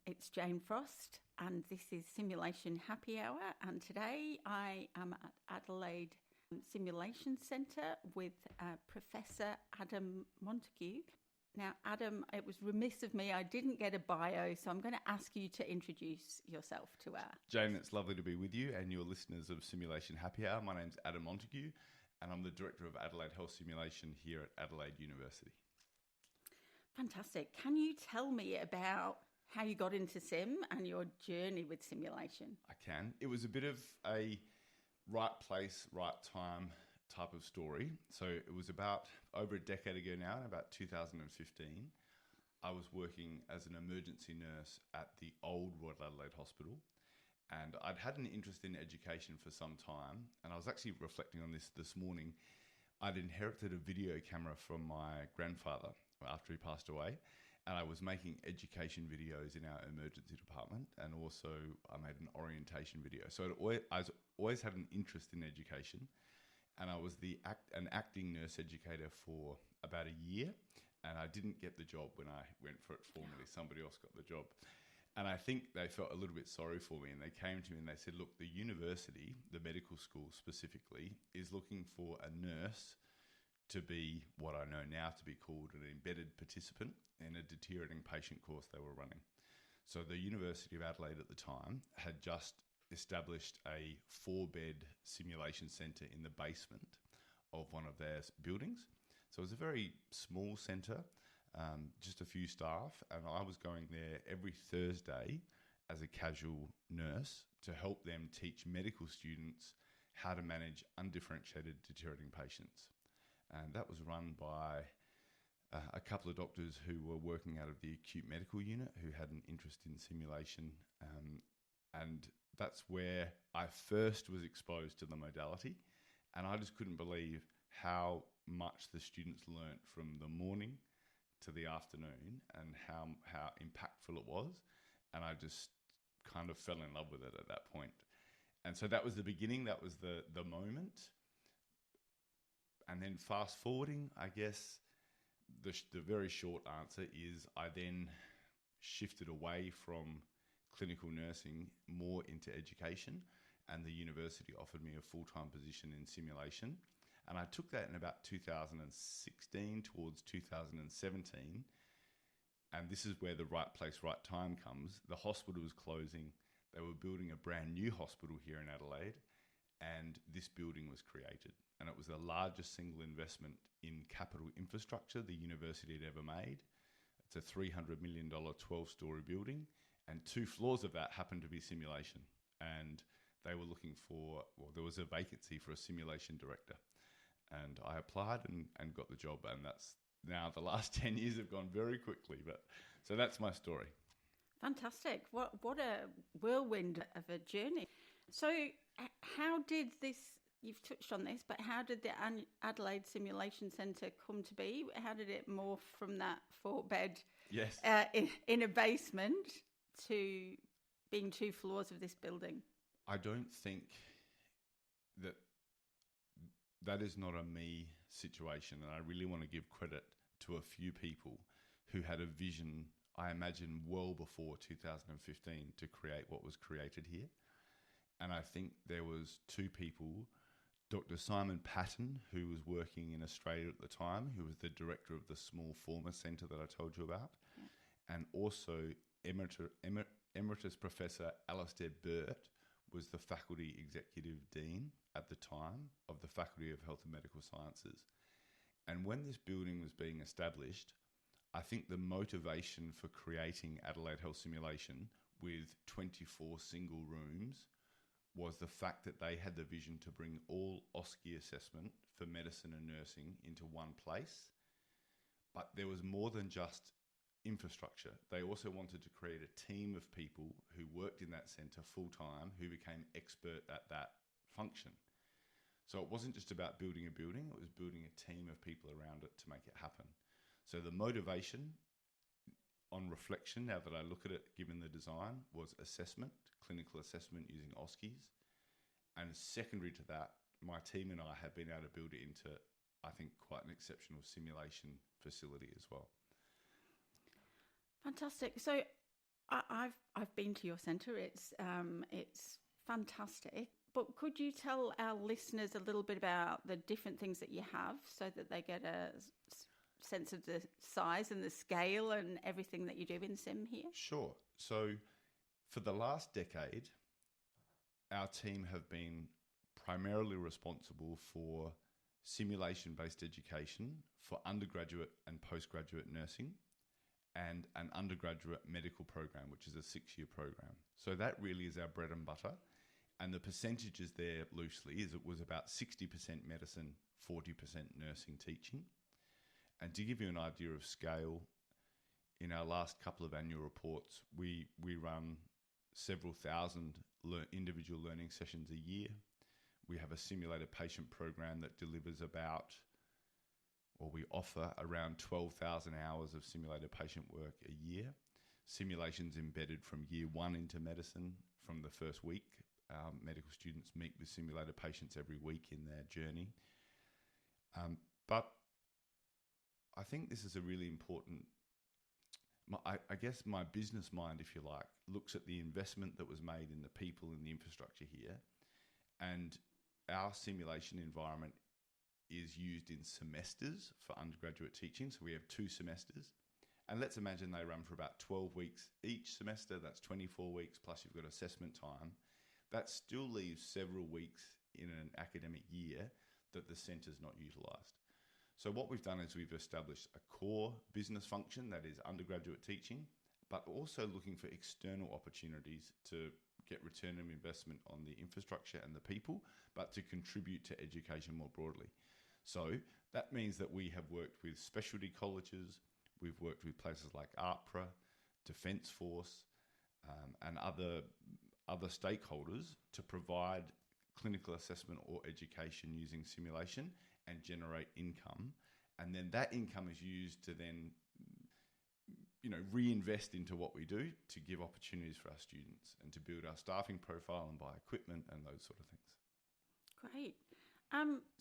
It's Jane Frost, and this is Simulation Happy Hour. And today I am at Adelaide Simulation Centre with Professor Adam Montagu. Now, Adam, it was remiss of me, I didn't get a bio, so I'm going to ask you to introduce yourself to our... Jane, it's lovely to be with you and your listeners of Simulation Happy Hour. My name's Adam Montagu, and I'm the Director of Adelaide Health Simulation here at Adelaide University. Fantastic. Can you tell me about how you got into sim and your journey with simulation? I can. It was a bit of a right place, right time type of story. So it was about over a decade ago now, in about 2015, I was working as an emergency nurse at the old Royal Adelaide Hospital. And I'd had an interest in education for some time. And I was actually reflecting on this morning. I'd inherited a video camera from my grandfather after he passed away. And I was making education videos in our emergency department. And also I made an orientation video. So I always had an interest in education. And I was an acting nurse educator for about a year. And I didn't get the job when I went for it formally. Somebody else got the job. And I think they felt a little bit sorry for me. And they came to me and they said, look, the university, the medical school specifically, is looking for a nurse to be what I know now to be called an embedded participant in a deteriorating patient course they were running. So the University of Adelaide at the time had just established a 4-bed simulation centre in the basement of one of their buildings. So it was a very small centre, just a few staff, and I was going there every Thursday as a casual nurse to help them teach medical students how to manage undifferentiated deteriorating patients. And that was run by a couple of doctors who were working out of the acute medical unit who had an interest in simulation. And that's where I first was exposed to the modality. And I just couldn't believe how much the students learnt from the morning to the afternoon and how impactful it was. And I just kind of fell in love with it at that point. And so that was the beginning. That was the moment. And then fast forwarding, I guess the very short answer is I then shifted away from clinical nursing more into education, and the university offered me a full-time position in simulation. And I took that in about 2016 towards 2017. And this is where the right place, right time comes. The hospital was closing. They were building a brand new hospital here in Adelaide, and this building was created. And it was the largest single investment in capital infrastructure the university had ever made. It's a $300 million 12-storey building, and 2 floors of that happened to be simulation. And they were looking for, there was a vacancy for a simulation director. And I applied and got the job, and that's now the last 10 years have gone very quickly. But so that's my story. Fantastic. What a whirlwind of a journey. So how did this, you've touched on this, but how did the Adelaide Simulation Centre come to be? How did it morph from that 4-bed yes. In a basement to being 2 floors of this building? I don't think that is not a me situation, and I really want to give credit to a few people who had a vision, I imagine, well before 2015 to create what was created here. And I think there was 2 people, Dr. Simon Patton, who was working in Australia at the time, who was the director of the small former centre that I told you about, and also Emeritus Professor Alastair Burt was the faculty executive dean at the time of the Faculty of Health and Medical Sciences. And when this building was being established, I think the motivation for creating Adelaide Health Simulation with 24 single rooms was the fact that they had the vision to bring all OSCE assessment for medicine and nursing into one place. But there was more than just infrastructure. They also wanted to create a team of people who worked in that centre full-time who became expert at that function. So it wasn't just about building a building, it was building a team of people around it to make it happen. So the motivation on reflection, now that I look at it, given the design, was assessment, clinical assessment using OSCEs. And secondary to that, my team and I have been able to build it into, I think, quite an exceptional simulation facility as well. Fantastic. So I've been to your centre. It's fantastic. But could you tell our listeners a little bit about the different things that you have so that they get a sense of the size and the scale and everything that you do in sim here? Sure. So for the last decade, our team have been primarily responsible for simulation-based education for undergraduate and postgraduate nursing and an undergraduate medical program, which is a 6-year program. So that really is our bread and butter. And the percentages there loosely is it was about 60% medicine, 40% nursing teaching. And to give you an idea of scale, in our last couple of annual reports, we run several thousand individual learning sessions a year. We have a simulated patient program that delivers we offer around 12,000 hours of simulated patient work a year. Simulations embedded from year 1 into medicine from the first week. Our medical students meet with simulated patients every week in their journey. But I think this is a really important, I guess my business mind, if you like, looks at the investment that was made in the people and the infrastructure here. And our simulation environment is used in semesters for undergraduate teaching. So we have 2 semesters. And let's imagine they run for about 12 weeks each semester. That's 24 weeks, plus you've got assessment time. That still leaves several weeks in an academic year that the centre's not utilised. So what we've done is we've established a core business function that is undergraduate teaching, but also looking for external opportunities to get return of investment on the infrastructure and the people, but to contribute to education more broadly. So that means that we have worked with specialty colleges, we've worked with places like ARPRA, Defence Force, and other stakeholders to provide clinical assessment or education using simulation and generate income. And then that income is used to then, reinvest into what we do to give opportunities for our students and to build our staffing profile and buy equipment and those sort of things. Great.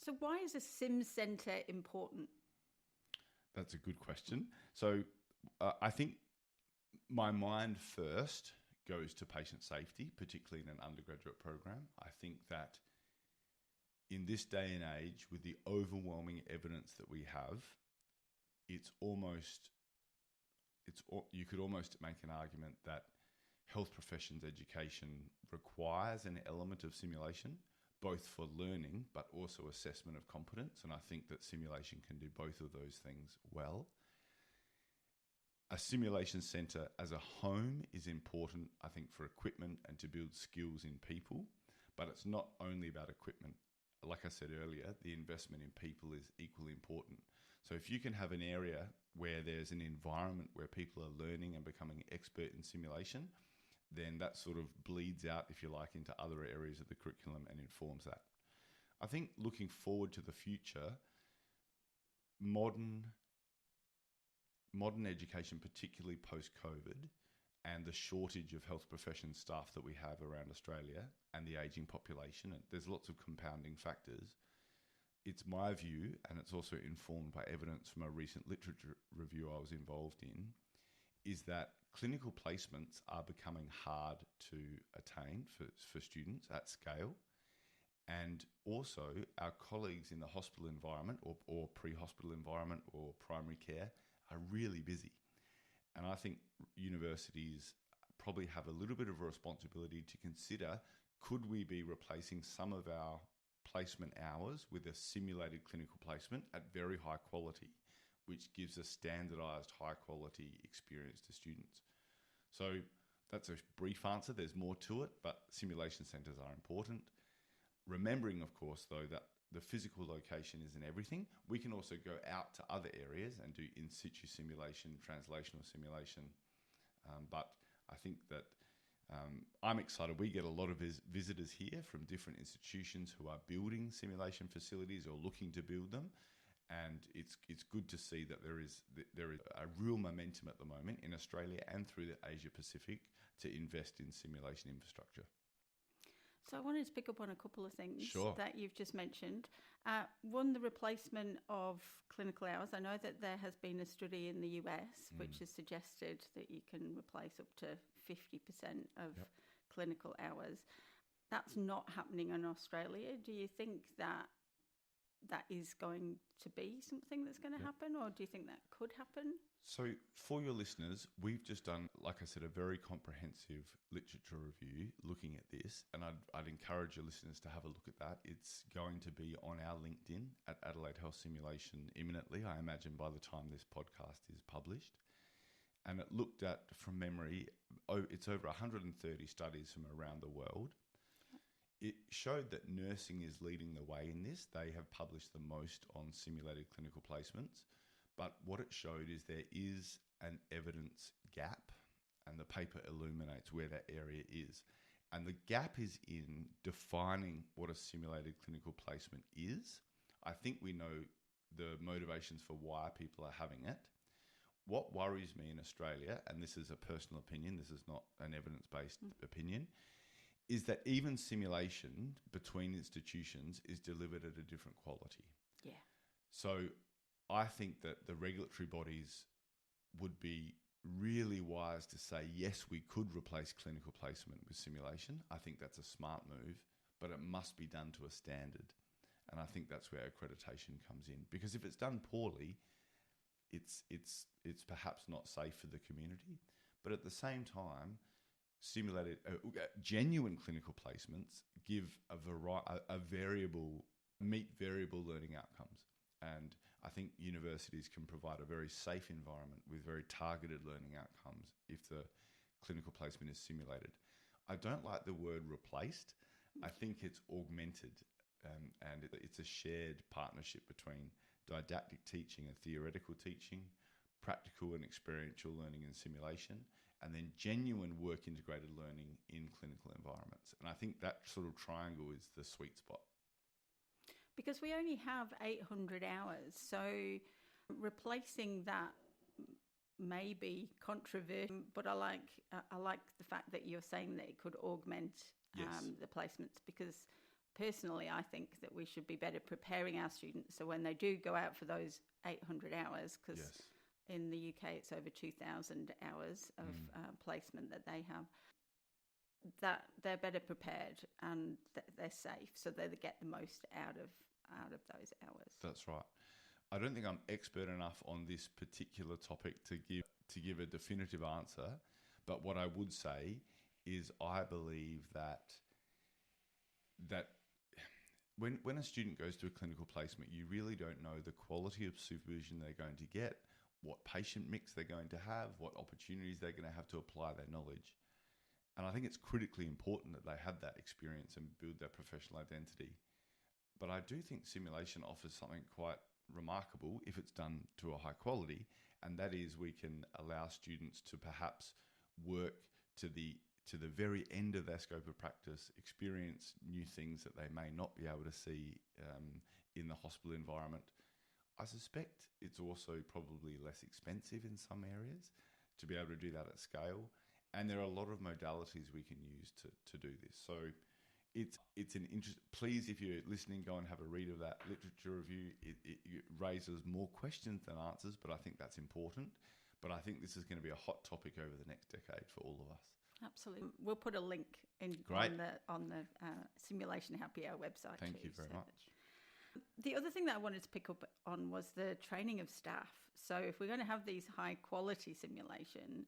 So why is a sim centre important? That's a good question. So I think my mind first goes to patient safety, particularly in an undergraduate program. I think that in this day and age, with the overwhelming evidence that we have, you could almost make an argument that health professions education requires an element of simulation, both for learning but also assessment of competence. And I think that simulation can do both of those things well. A simulation centre as a home is important, I think, for equipment and to build skills in people. But it's not only about equipment. Like I said earlier, the investment in people is equally important. So if you can have an area where there's an environment where people are learning and becoming expert in simulation, then that sort of bleeds out, if you like, into other areas of the curriculum and informs that. I think looking forward to the future, modern education, particularly post-COVID, and the shortage of health profession staff that we have around Australia and the ageing population, and there's lots of compounding factors. It's my view, and it's also informed by evidence from a recent literature review I was involved in, is that clinical placements are becoming hard to attain for students at scale. And also our colleagues in the hospital environment or pre-hospital environment or primary care are really busy. And I think universities probably have a little bit of a responsibility to consider, could we be replacing some of our placement hours with a simulated clinical placement at very high quality, which gives a standardised high quality experience to students. So that's a brief answer. There's more to it, but simulation centres are important. Remembering, of course, though, that the physical location isn't everything. We can also go out to other areas and do in situ simulation, translational simulation. But I think that I'm excited. We get a lot of visitors here from different institutions who are building simulation facilities or looking to build them. And it's good to see that there is a real momentum at the moment in Australia and through the Asia Pacific to invest in simulation infrastructure. So I wanted to pick up on a couple of things Sure. that you've just mentioned. One, the replacement of clinical hours. I know that there has been a study in the US which has suggested that you can replace up to 50% of clinical hours. That's not happening in Australia. Do you think that that is going to be something that's going to happen, or do you think that could happen? So for your listeners, we've just done, like I said, a very comprehensive literature review looking at this, and I'd encourage your listeners to have a look at that. It's going to be on our LinkedIn at Adelaide Health Simulation imminently, I imagine by the time this podcast is published. And it looked at, from memory, it's over 130 studies from around the world. It showed that nursing is leading the way in this. They have published the most on simulated clinical placements. But what it showed is there is an evidence gap, and the paper illuminates where that area is. And the gap is in defining what a simulated clinical placement is. I think we know the motivations for why people are having it. What worries me in Australia, and this is a personal opinion, this is not an evidence-based opinion, is that even simulation between institutions is delivered at a different quality. Yeah. So I think that the regulatory bodies would be really wise to say, yes, we could replace clinical placement with simulation. I think that's a smart move, but it must be done to a standard. And I think that's where accreditation comes in. Because if it's done poorly, it's perhaps not safe for the community. But at the same time, simulated genuine clinical placements give meet variable learning outcomes, and I think universities can provide a very safe environment with very targeted learning outcomes if the clinical placement is simulated. I don't like the word replaced. I think it's augmented, and it's a shared partnership between didactic teaching and theoretical teaching, practical and experiential learning and simulation, and then genuine work-integrated learning in clinical environments. And I think that sort of triangle is the sweet spot. Because we only have 800 hours, so replacing that may be controversial, but I like the fact that you're saying that it could augment the placements, because personally I think that we should be better preparing our students so when they do go out for those 800 hours, because in the UK it's over 2,000 hours of placement that they have, that they're better prepared and they're safe, so they get the most out of those hours. That's right. I don't think I'm expert enough on this particular topic to give a definitive answer, but what I would say is I believe that when a student goes to a clinical placement, you really don't know the quality of supervision they're going to get, what patient mix they're going to have, what opportunities they're going to have to apply their knowledge. And I think it's critically important that they have that experience and build their professional identity. But I do think simulation offers something quite remarkable if it's done to a high quality, and that is we can allow students to perhaps work to the very end of their scope of practice, experience new things that they may not be able to see in the hospital environment. I suspect it's also probably less expensive in some areas to be able to do that at scale. And there are a lot of modalities we can use to do this. So it's an interest. Please, if you're listening, go and have a read of that literature review. It raises more questions than answers, but I think that's important. But I think this is going to be a hot topic over the next decade for all of us. Absolutely. We'll put a link on the Simulation Happy Hour website. Thank you very much. The other thing that I wanted to pick up on was the training of staff. So if we're going to have these high quality simulation,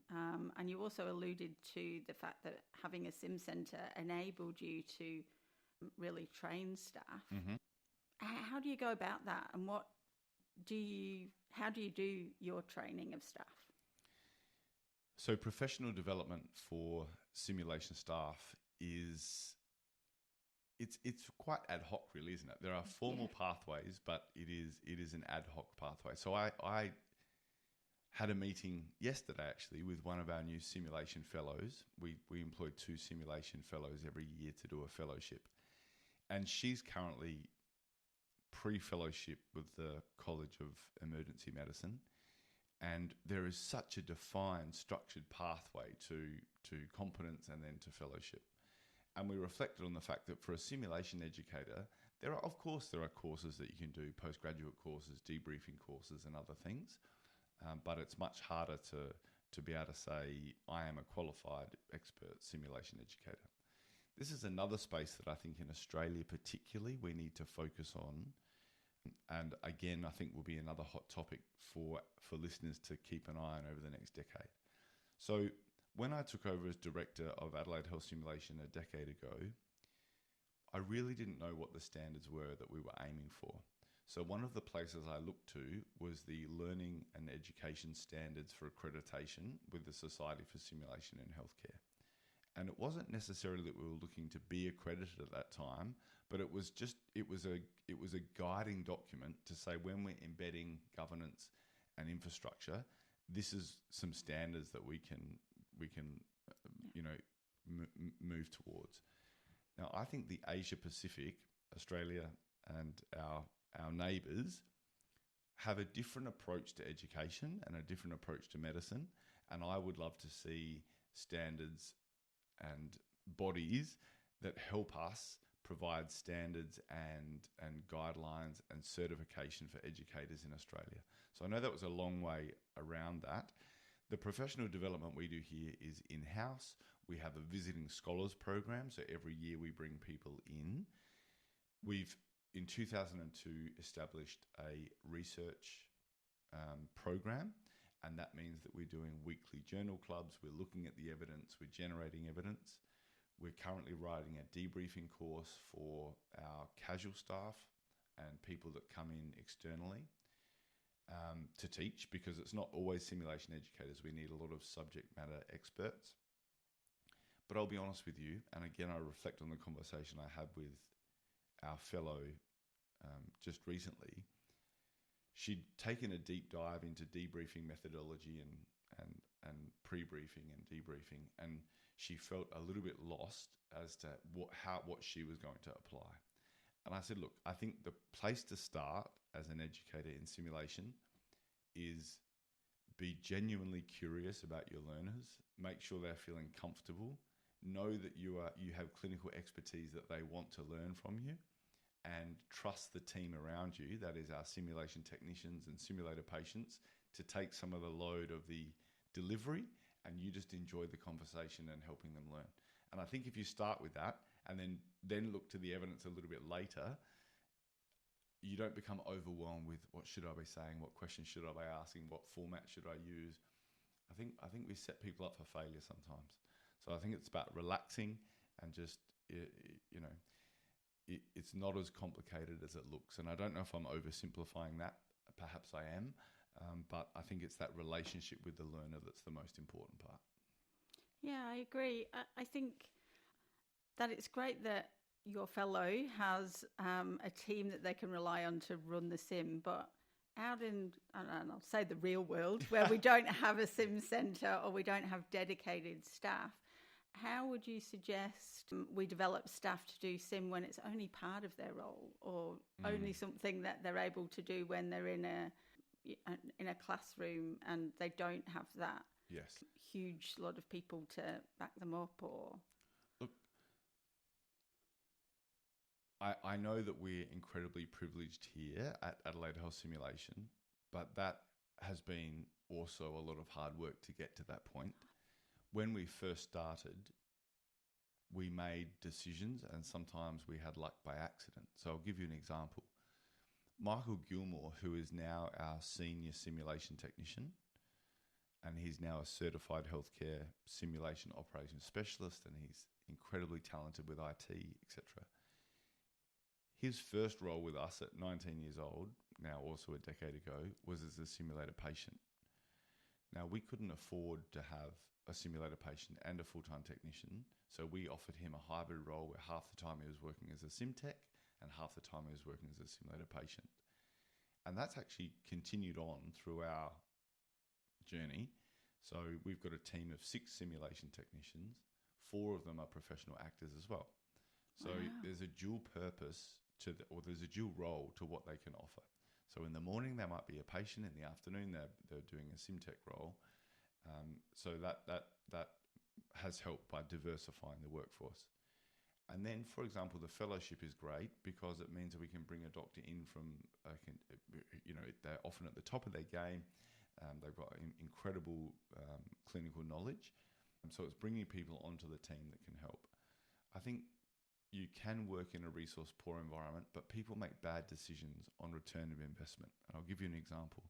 and you also alluded to the fact that having a sim centre enabled you to really train staff. Mm-hmm. How do you go about that, and how do you do your training of staff? So professional development for simulation staff is it's quite ad hoc, really, isn't it? There are formal pathways, but it is an ad hoc pathway. So I had a meeting yesterday actually with one of our new simulation fellows. We employ 2 simulation fellows every year to do a fellowship, and she's currently pre-fellowship with the College of Emergency Medicine. And there is such a defined, structured pathway to competence and then to fellowship. And we reflected on the fact that for a simulation educator, there are courses that you can do, postgraduate courses, debriefing courses and other things. But it's much harder to be able to say, I am a qualified expert simulation educator. This is another space that I think in Australia particularly we need to focus on. And again, I think will be another hot topic for listeners to keep an eye on over the next decade. So when I took over as director of Adelaide Health Simulation a decade ago, I really didn't know what the standards were that we were aiming for. So one of the places I looked to was the Learning and Education Standards for Accreditation with the Society for Simulation in Healthcare. And it wasn't necessarily that we were looking to be accredited at that time, but it was a guiding document to say when we're embedding governance and infrastructure, this is some standards that we can move towards. Now, I think the Asia Pacific, Australia and our neighbours, have a different approach to education and a different approach to medicine. And I would love to see standards and bodies that help us provide standards and guidelines and certification for educators in Australia. So I know that was a long way around that. The professional development we do here is in-house. We have a visiting scholars program, so every year we bring people in. We've, in 2002, established a research program, and that means that we're doing weekly journal clubs, we're looking at the evidence, we're generating evidence. We're currently writing a debriefing course for our casual staff and people that come in externally to teach, because it's not always simulation educators. We need a lot of subject matter experts. But I'll be honest with you, and again, I reflect on the conversation I had with our fellow just recently. She'd taken a deep dive into debriefing methodology and pre-briefing and debriefing, and she felt a little bit lost as to what she was going to apply. And I said, look, I think the place to start as an educator in simulation is be genuinely curious about your learners, make sure they're feeling comfortable, know that you have clinical expertise that they want to learn from you, and trust the team around you, that is our simulation technicians and simulator patients, to take some of the load of the delivery, and you just enjoy the conversation and helping them learn. And I think if you start with that and then look to the evidence a little bit later, you don't become overwhelmed with what should I be saying, what questions should I be asking, what format should I use. I think we set people up for failure sometimes. So I think it's about relaxing and just, it's not as complicated as it looks. And I don't know if I'm oversimplifying that. Perhaps I am. But I think it's that relationship with the learner that's the most important part. Yeah, I agree. I think that it's great that your fellow has a team that they can rely on to run the sim, but out in, and I'll say the real world, where we don't have a sim centre or we don't have dedicated staff, how would you suggest we develop staff to do sim when it's only part of their role, or only something that they're able to do when they're in a classroom and they don't have that huge lot of people to back them up? Or look, I know that we're incredibly privileged here at Adelaide Health Simulation, but that has been also a lot of hard work to get to that point. When we first started, we made decisions and sometimes we had luck by accident. So I'll give you an example. Michael Gilmore, who is now our senior simulation technician, and he's now a certified healthcare simulation operations specialist, and he's incredibly talented with IT, etc. His first role with us at 19 years old, now also a decade ago, was as a simulator patient. Now, we couldn't afford to have a simulator patient and a full-time technician, so we offered him a hybrid role where half the time he was working as a sim tech and half the time he was working as a simulator patient. And that's actually continued on through our journey. So we've got a team of 6 simulation technicians. 4 of them are professional actors as well. So there's a dual purpose or there's a dual role to what they can offer. So in the morning, they might be a patient. In the afternoon, they're doing a sim tech role. So that has helped by diversifying the workforce. And then, for example, the fellowship is great because it means that we can bring a doctor in from, they're often at the top of their game. They've got incredible clinical knowledge. And so it's bringing people onto the team that can help. I think you can work in a resource-poor environment, but people make bad decisions on return of investment. And I'll give you an example.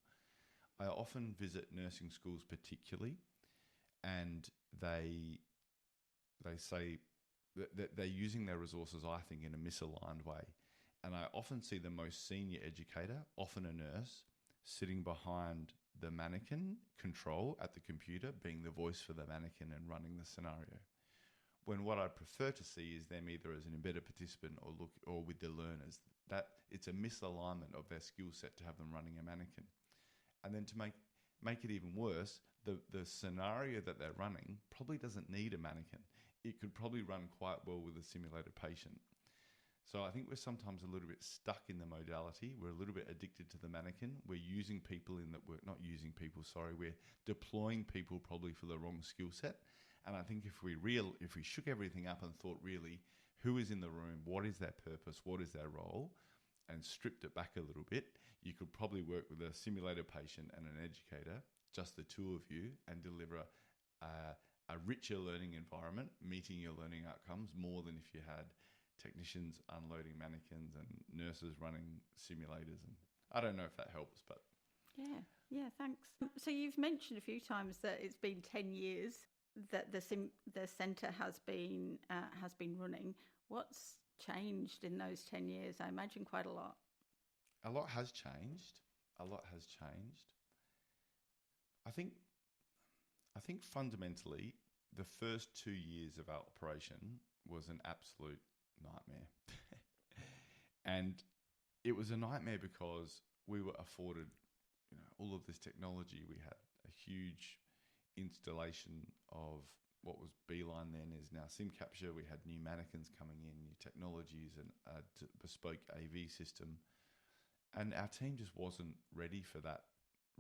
I often visit nursing schools particularly, and they say that they're using their resources, I think, in a misaligned way. And I often see the most senior educator, often a nurse, sitting behind the mannequin control at the computer, being the voice for the mannequin and running the scenario. When what I prefer to see is them either as an embedded participant or with the learners. That it's a misalignment of their skill set to have them running a mannequin. And then to make it even worse, the scenario that they're running probably doesn't need a mannequin. It could probably run quite well with a simulated patient. So I think we're sometimes a little bit stuck in the modality. We're a little bit addicted to the mannequin. We're using people we're deploying people probably for the wrong skill set. And I think if we shook everything up and thought really, who is in the room, what is their purpose, what is their role, and stripped it back a little bit, you could probably work with a simulated patient and an educator, just the two of you, and deliver a richer learning environment, meeting your learning outcomes more than if you had technicians unloading mannequins and nurses running simulators. And I don't know if that helps, but... Yeah, thanks. So you've mentioned a few times that it's been 10 years that the centre has been running. What's changed in those 10 years? I imagine quite a lot. A lot has changed. I think fundamentally, the first 2 years of our operation was an absolute nightmare. And it was a nightmare because we were afforded, all of this technology. We had a huge installation of what was Beeline then is now SIM capture. We had new mannequins coming in, new technologies, and a bespoke AV system. And our team just wasn't ready for that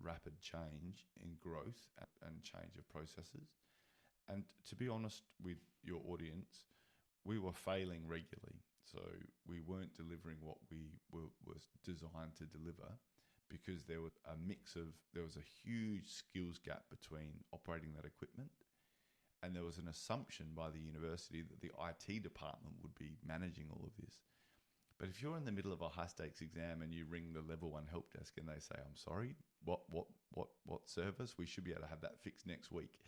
rapid change in growth and change of processes. And to be honest with your audience, we were failing regularly. So we weren't delivering what we was designed to deliver because there was a huge skills gap between operating that equipment, and there was an assumption by the university that the IT department would be managing all of this. But if you're in the middle of a high-stakes exam and you ring the level 1 help desk and they say, "I'm sorry, what service? We should be able to have that fixed next week."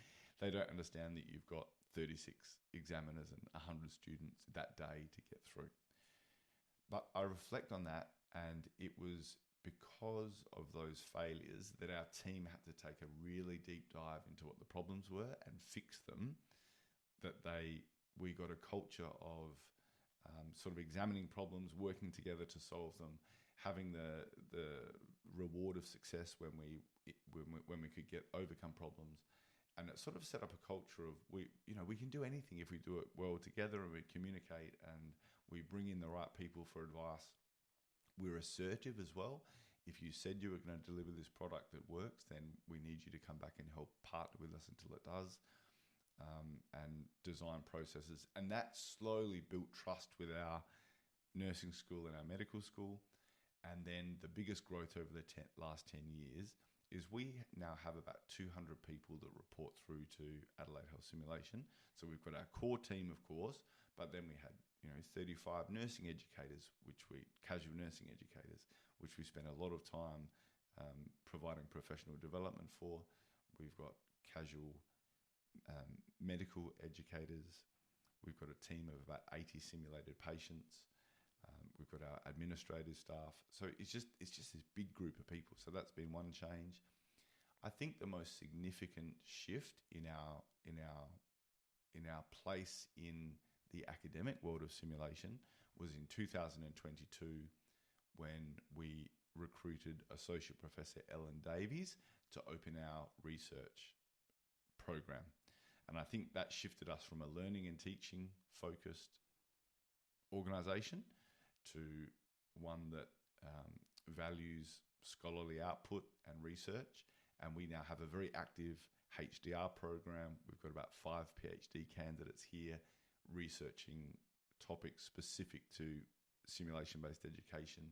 They don't understand that you've got 36 examiners and 100 students that day to get through. But I reflect on that, and it was because of those failures that our team had to take a really deep dive into what the problems were and fix them, we got a culture of sort of examining problems, working together to solve them, having the reward of success when we could overcome problems. And it sort of set up a culture of we can do anything if we do it well together, and we communicate and we bring in the right people for advice. We're assertive as well. If you said you were going to deliver this product that works, then we need you to come back and help partner with us until it does, and design processes. And that slowly built trust with our nursing school and our medical school. And then the biggest growth over the last 10 years is we now have about 200 people that report through to Adelaide Health Simulation. So we've got our core team, of course, but then we had 35 nursing educators, casual nursing educators, which we spend a lot of time providing professional development for. We've got casual medical educators. We've got a team of about 80 simulated patients. We've got our administrative staff. So it's just this big group of people. So that's been one change. I think the most significant shift in our place in the academic world of simulation was in 2022 when we recruited Associate Professor Ellen Davies to open our research program. And I think that shifted us from a learning and teaching focused organisation to one that values scholarly output and research. And we now have a very active HDR program. We've got about 5 PhD candidates here researching topics specific to simulation-based education.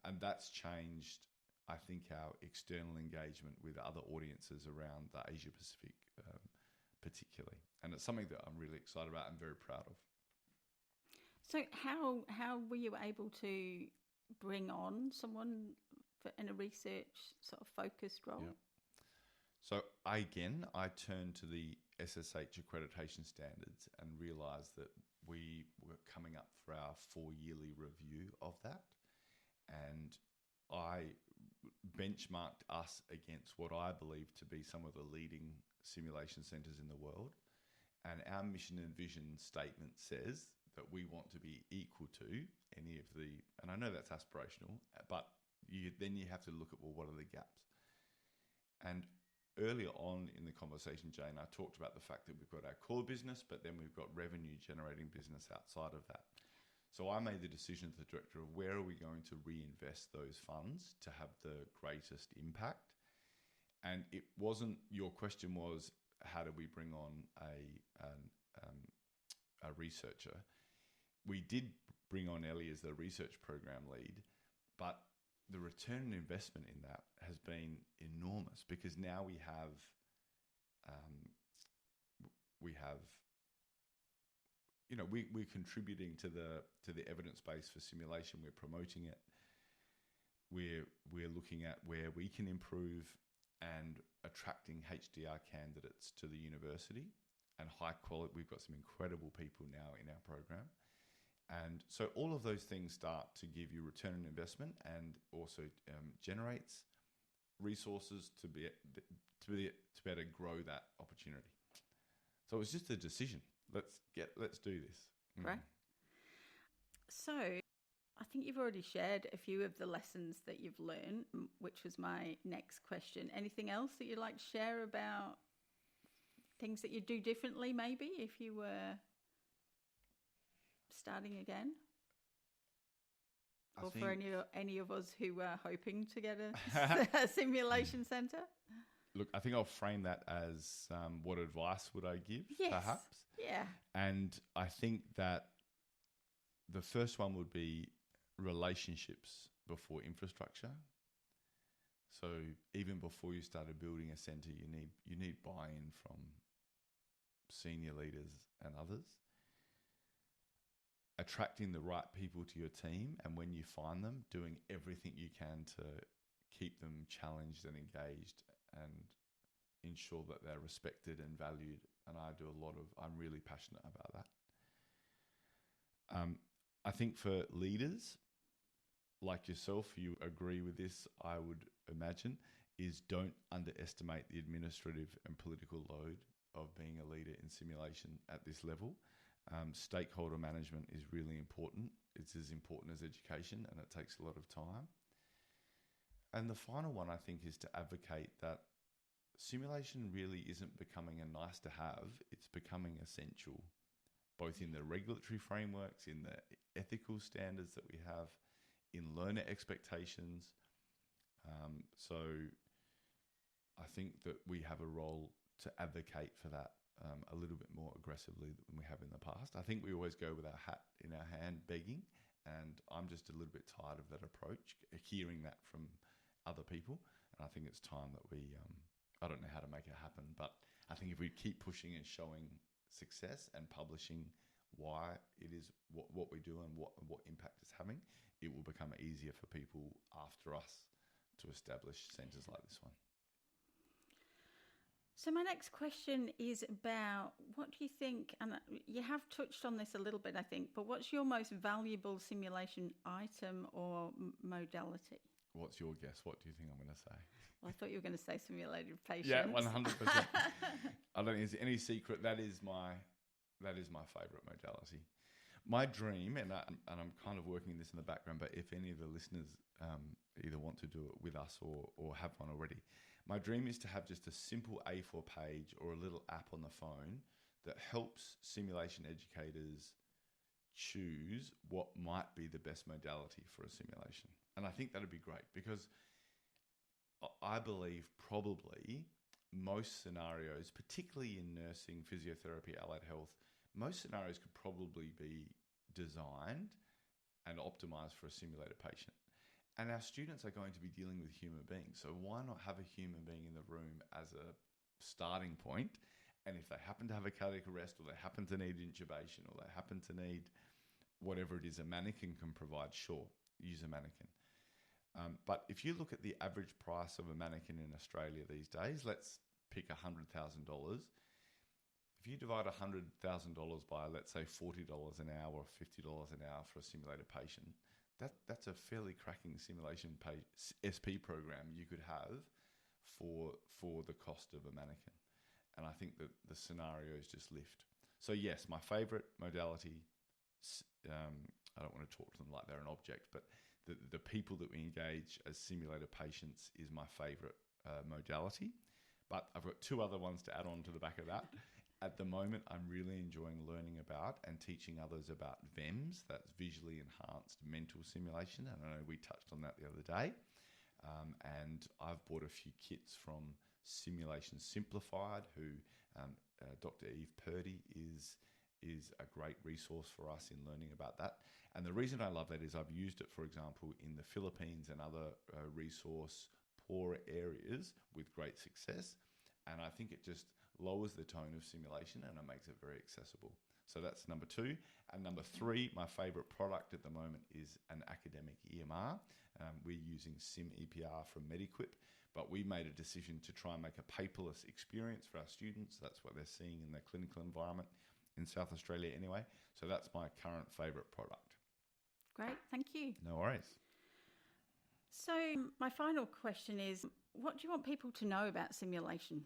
And that's changed, I think, our external engagement with other audiences around the Asia Pacific particularly. And it's something that I'm really excited about and very proud of. So how were you able to bring on someone in a research sort of focused role? Yeah. So I turned to the SSH accreditation standards and realised that we were coming up for our 4-yearly review of that. And I benchmarked us against what I believe to be some of the leading simulation centres in the world. And our mission and vision statement says that we want to be equal to any of the, and I know that's aspirational, but then you have to look at, well, what are the gaps? And earlier on in the conversation, Jane, I talked about the fact that we've got our core business, but then we've got revenue generating business outside of that. So I made the decision as the director of where are we going to reinvest those funds to have the greatest impact. And it wasn't, your question was, how do we bring on a researcher? We did bring on Ellie as the research program lead, but the return on investment in that has been enormous because now we're contributing to the evidence base for simulation. We're promoting it. We're looking at where we can improve and attracting HDR candidates to the university and high quality. We've got some incredible people now in our program. And so all of those things start to give you return on investment and also generates resources to be able to grow that opportunity. So it was just a decision. Let's do this. Right. So I think you've already shared a few of the lessons that you've learned, which was my next question. Anything else that you'd like to share about things that you do differently, maybe, if you were starting again? Or for any of us who were hoping to get a simulation centre? Look, I think I'll frame that as what advice would I give, yes. perhaps? Yeah. And I think that the first one would be relationships before infrastructure. So even before you started building a centre, you need buy-in from senior leaders and others. Attracting the right people to your team, and when you find them, doing everything you can to keep them challenged and engaged and ensure that they're respected and valued. And I'm really passionate about that. I think for leaders like yourself, you agree with this, I would imagine, is don't underestimate the administrative and political load of being a leader in simulation at this level. Stakeholder management is really important. It's as important as education, and it takes a lot of time. And the final one, I think, is to advocate that simulation really isn't becoming a nice to have, it's becoming essential, both in the regulatory frameworks, in the ethical standards that we have, in learner expectations. So I think that we have a role to advocate for that a little bit more aggressively than we have in the past. I think we always go with our hat in our hand begging, and I'm just a little bit tired of that approach, hearing that from other people. And I think it's time that we, I don't know how to make it happen, but I think if we keep pushing and showing success and publishing why it is what we do and what impact it's having, it will become easier for people after us to establish centres like this one. So my next question is about, what do you think, and you have touched on this a little bit, I think, but what's your most valuable simulation item or modality? What's your guess? What do you think I'm going to say? Well, I thought you were going to say simulated patients. Yeah, 100%. I don't think there's any secret. That is my favourite modality. My dream, and I'm kind of working this in the background, but if any of the listeners either want to do it with us or have one already, my dream is to have just a simple A4 page or a little app on the phone that helps simulation educators choose what might be the best modality for a simulation. And I think that'd be great, because I believe probably most scenarios, particularly in nursing, physiotherapy, allied health, most scenarios could probably be designed and optimized for a simulated patient. And our students are going to be dealing with human beings. So why not have a human being in the room as a starting point? And if they happen to have a cardiac arrest, or they happen to need intubation, or they happen to need whatever it is a mannequin can provide, sure, use a mannequin. But if you look at the average price of a mannequin in Australia these days, let's pick $100,000. If you divide $100,000 by, let's say, $40 an hour or $50 an hour for a simulated patient, that's a fairly cracking simulation SP program you could have for the cost of a mannequin. And I think that the scenarios just lift. So yes, my favourite modality, I don't want to talk to them like they're an object, but the people that we engage as simulated patients is my favourite modality. But I've got two other ones to add on to the back of that. At the moment, I'm really enjoying learning about and teaching others about VEMS, that's visually enhanced mental simulation. And I know we touched on that the other day. And I've bought a few kits from Simulation Simplified, who Dr. Eve Purdy is a great resource for us in learning about that. And the reason I love that is I've used it, for example, in the Philippines and other resource poor areas with great success. And I think it just lowers the tone of simulation and it makes it very accessible. So that's number two. And number three, my favourite product at the moment is an academic EMR. We're using Sim EPR from Mediquip, but we made a decision to try and make a paperless experience for our students. That's what they're seeing in their clinical environment in South Australia anyway. So that's my current favourite product. Great, thank you. No worries. So my final question is, what do you want people to know about simulation?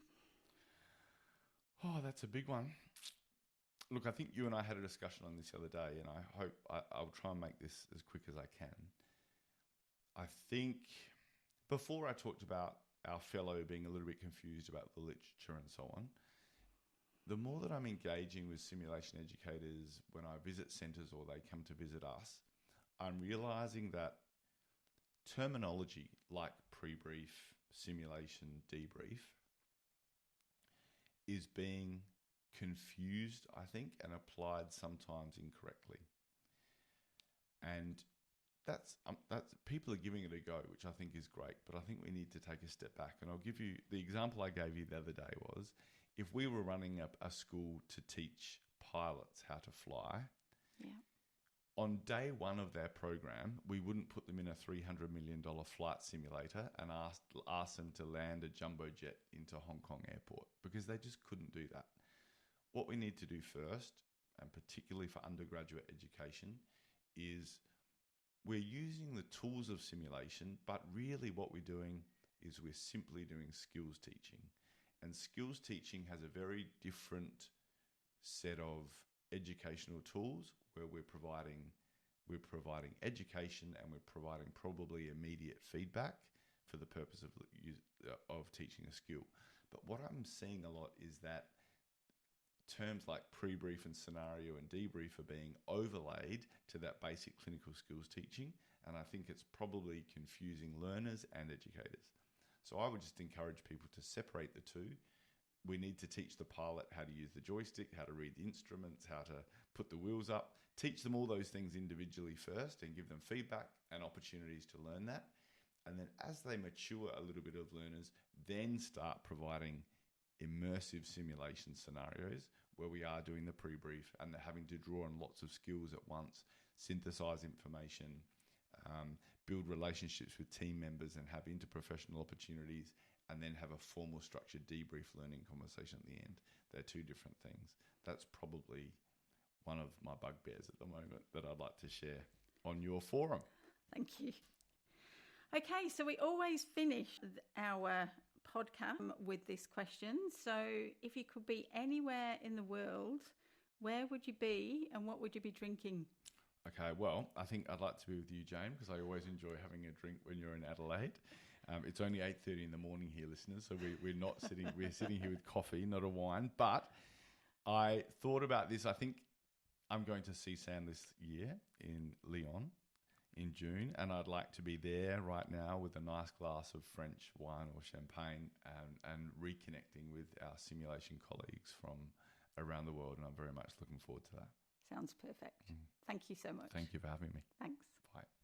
Oh, that's a big one. Look, I think you and I had a discussion on this the other day, and I hope I'll try and make this as quick as I can. I think before I talked about our fellow being a little bit confused about the literature and so on, the more that I'm engaging with simulation educators when I visit centres or they come to visit us, I'm realising that terminology like pre-brief, simulation, debrief is being confused, I think, and applied sometimes incorrectly. And that's people are giving it a go, which I think is great, but I think we need to take a step back. And I'll give you the example I gave you the other day was, if we were running a school to teach pilots how to fly, on day one of their program, we wouldn't put them in a $300 million flight simulator and ask them to land a jumbo jet into Hong Kong airport, because they just couldn't do that. What we need to do first, and particularly for undergraduate education, is we're using the tools of simulation, but really what we're doing is we're simply doing skills teaching. And skills teaching has a very different set of educational tools where we're providing education and we're providing probably immediate feedback for the purpose of teaching a skill. But what I'm seeing a lot is that terms like pre-brief and scenario and debrief are being overlaid to that basic clinical skills teaching, and I think it's probably confusing learners and educators. So I would just encourage people to separate the two. We need to teach the pilot how to use the joystick, how to read the instruments, how to put the wheels up, teach them all those things individually first and give them feedback and opportunities to learn that. And then as they mature a little bit of learners, then start providing immersive simulation scenarios where we are doing the pre-brief and they're having to draw on lots of skills at once, synthesize information, build relationships with team members and have interprofessional opportunities, and then have a formal structured debrief learning conversation at the end. They're two different things. That's probably one of my bugbears at the moment that I'd like to share on your forum. Thank you. Okay, so we always finish our podcast with this question. So if you could be anywhere in the world, where would you be and what would you be drinking? Okay, well, I think I'd like to be with you, Jane, because I always enjoy having a drink when you're in Adelaide. It's only 8:30 in the morning here, listeners, so we're not sitting. We're sitting here with coffee, not a wine. But I thought about this. I think I'm going to see Sam this year in Lyon in June, and I'd like to be there right now with a nice glass of French wine or champagne and reconnecting with our simulation colleagues from around the world, and I'm very much looking forward to that. Sounds perfect. Thank you so much. Thank you for having me. Thanks. Bye.